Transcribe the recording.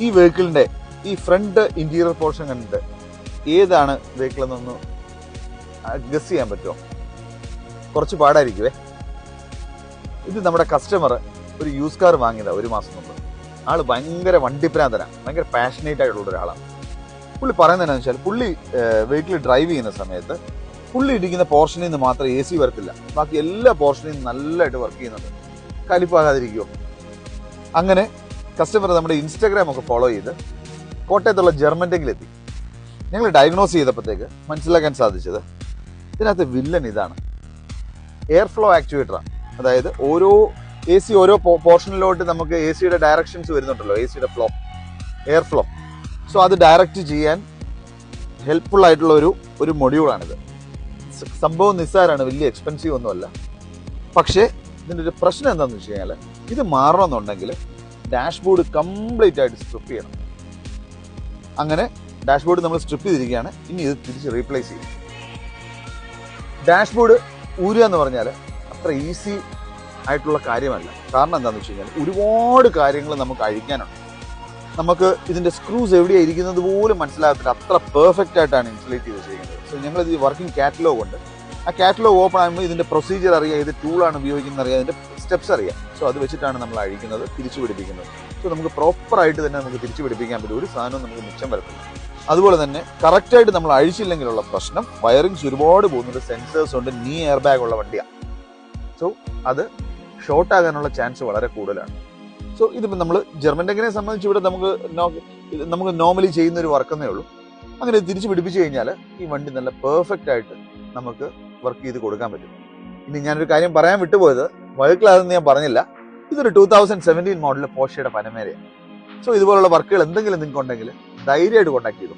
ഈ വെഹിക്കിളിന്റെ ഈ front interior portion കണ്ടിട്ട് ഏതാണ് വെഹിക്കിൾ എന്നൊന്ന് ഗസ് ചെയ്യാൻ പറ്റുമോ? കുറച്ച് പാടായിരിക്കുവേ. ഇത് നമ്മുടെ കസ്റ്റമർ ഒരു യൂസ് കാർ വാങ്ങിയതാണ് 1 മാസം മുമ്പ്. ആള് ഭയങ്കര വണ്ടിപ്രാന്തനാണ്, ഭയങ്കര പാഷനേറ്റ് ആയിട്ടുള്ള ഒരാളാണ്. പുള്ളി പറയുന്നത് എന്താണെന്ന് വെച്ചാൽ, പുള്ളി വെഹിക്കിൾ ഡ്രൈവ് ചെയ്യുന്ന സമയത്ത് പുള്ളി ഇരിക്കുന്ന പോർഷനിൽ നിന്ന് മാത്രം AC വരത്തില്ല, ബാക്കി എല്ലാ പോർഷനിൽ നിന്ന് നല്ലതായിട്ട് വർക്ക് ചെയ്യുന്നുണ്ട്. കലിപ്പാകാതിരിക്കുമോ? അങ്ങനെ കസ്റ്റമർ നമ്മുടെ ഇൻസ്റ്റാഗ്രാം ഒക്കെ ഫോളോ ചെയ്ത് കോട്ടയത്തുള്ള ജർമ്മൻടെങ്കിലെത്തി. ഞങ്ങൾ ഡയഗ്നോസ് ചെയ്തപ്പോഴത്തേക്ക് മനസ്സിലാക്കാൻ സാധിച്ചത് ഇതിനകത്ത് വില്ലൻ ഇതാണ്. എയർ ഫ്ലോ ആക്ച്വേറ്ററാണ്. അതായത് ഓരോ AC ഓരോ പോർഷനിലോട്ട് നമുക്ക് ACയുടെ ഡയറക്ഷൻസ് വരുന്നുണ്ടല്ലോ, ACയുടെ ഫ്ലോ, എയർ ഫ്ലോ. സോ അത് ഡയറക്റ്റ് ചെയ്യാൻ ഹെൽപ്ഫുൾ ആയിട്ടുള്ള ഒരു മൊഡ്യൂളാണിത്. സംഭവം നിസ്സാരാണ്, വലിയ എക്സ്പെൻസീവ് ഒന്നുമല്ല. പക്ഷേ ഇതിൻ്റെ ഒരു പ്രശ്നം എന്താണെന്ന് വെച്ച് കഴിഞ്ഞാൽ, ഇത് മാറണമെന്നുണ്ടെങ്കിൽ ഡാഷ്ബോർഡ് കംപ്ലീറ്റ് ആയിട്ട് സ്ട്രിപ്പ് ചെയ്യണം. അങ്ങനെ ഡാഷ്ബോർഡ് നമ്മൾ സ്ട്രിപ്പ് ചെയ്തിരിക്കുകയാണ്. ഇനി ഇത് തിരിച്ച് റീപ്ലേസ് ചെയ്യും. ഡാഷ്ബോർഡ് ഊരുക എന്ന് പറഞ്ഞാൽ അത്ര ഈസി ആയിട്ടുള്ള കാര്യമല്ല. കാരണം എന്താണെന്ന് വെച്ച് കഴിഞ്ഞാൽ, ഒരുപാട് കാര്യങ്ങൾ നമുക്ക് അഴിക്കാനുണ്ട്. നമുക്ക് ഇതിൻ്റെ സ്ക്രൂസ് എവിടെയാണ് ഇരിക്കുന്നത് പോലും മനസ്സിലാകത്തില്ല, അത്ര പെർഫെക്റ്റ് ആയിട്ടാണ് ഇൻസുലേറ്റ് ചെയ്ത് ചെയ്യുന്നത്. സോ ഞങ്ങളിത് വർക്കിംഗ് കാറ്റലോഗ് ഉണ്ട്. ആ കാറ്റലോഗ് ഓപ്പൺ ആകുമ്പോൾ ഇതിൻ്റെ പ്രൊസീജിയർ അറിയാം, ഇത് ടൂളാണ് ഉപയോഗിക്കുന്നത് അറിയാം, ഇതിൻ്റെ സ്റ്റെപ്സ് അറിയാം. സോ അത് വെച്ചിട്ടാണ് നമ്മൾ അഴിക്കുന്നത്, തിരിച്ചു പിടിപ്പിക്കുന്നത്. സോ നമുക്ക് പ്രോപ്പറായിട്ട് തന്നെ നമുക്ക് തിരിച്ചു പിടിപ്പിക്കാൻ പറ്റും, ഒരു സാധനവും നമുക്ക് മിച്ചം വരത്തില്ല. അതുപോലെ തന്നെ കറക്റ്റായിട്ട് നമ്മൾ അഴിച്ചില്ലെങ്കിലുള്ള പ്രശ്നം, വയറിങ്സ് ഒരുപാട് പോകുന്നുണ്ട്, സെൻസേഴ്സ് ഉണ്ട്, നീ എയർ ബാഗ് ഉള്ള വണ്ടിയാണ്. സോ അത് ഷോർട്ട് ആകാനുള്ള ചാൻസ് വളരെ കൂടുതലാണ്. സോ ഇതിപ്പോൾ നമ്മൾ ജർമ്മൻടെങ്കിനെ സംബന്ധിച്ച് ഇവിടെ നമുക്ക് നോർമലി ചെയ്യുന്ന ഒരു വർക്കെന്നേ ഉള്ളൂ. അങ്ങനെ തിരിച്ചു പിടിപ്പിച്ചു കഴിഞ്ഞാൽ ഈ വണ്ടി നല്ല പെർഫെക്റ്റ് ആയിട്ട് നമുക്ക് വർക്ക് ചെയ്ത് കൊടുക്കാൻ പറ്റും. ഇനി ഞാനൊരു കാര്യം പറയാൻ വിട്ടുപോയത്, വെഹിക്കിൾ അതെന്ന് ഞാൻ പറഞ്ഞില്ല, ഇതൊരു 2017 മോഡൽ പോർഷയുടെ പനമേരയാണ്. സോ ഇതുപോലുള്ള വർക്കുകൾ എന്തെങ്കിലും നിങ്ങൾക്ക് ഉണ്ടെങ്കിൽ ധൈര്യമായിട്ട് കോൺടാക്ട് ചെയ്തു.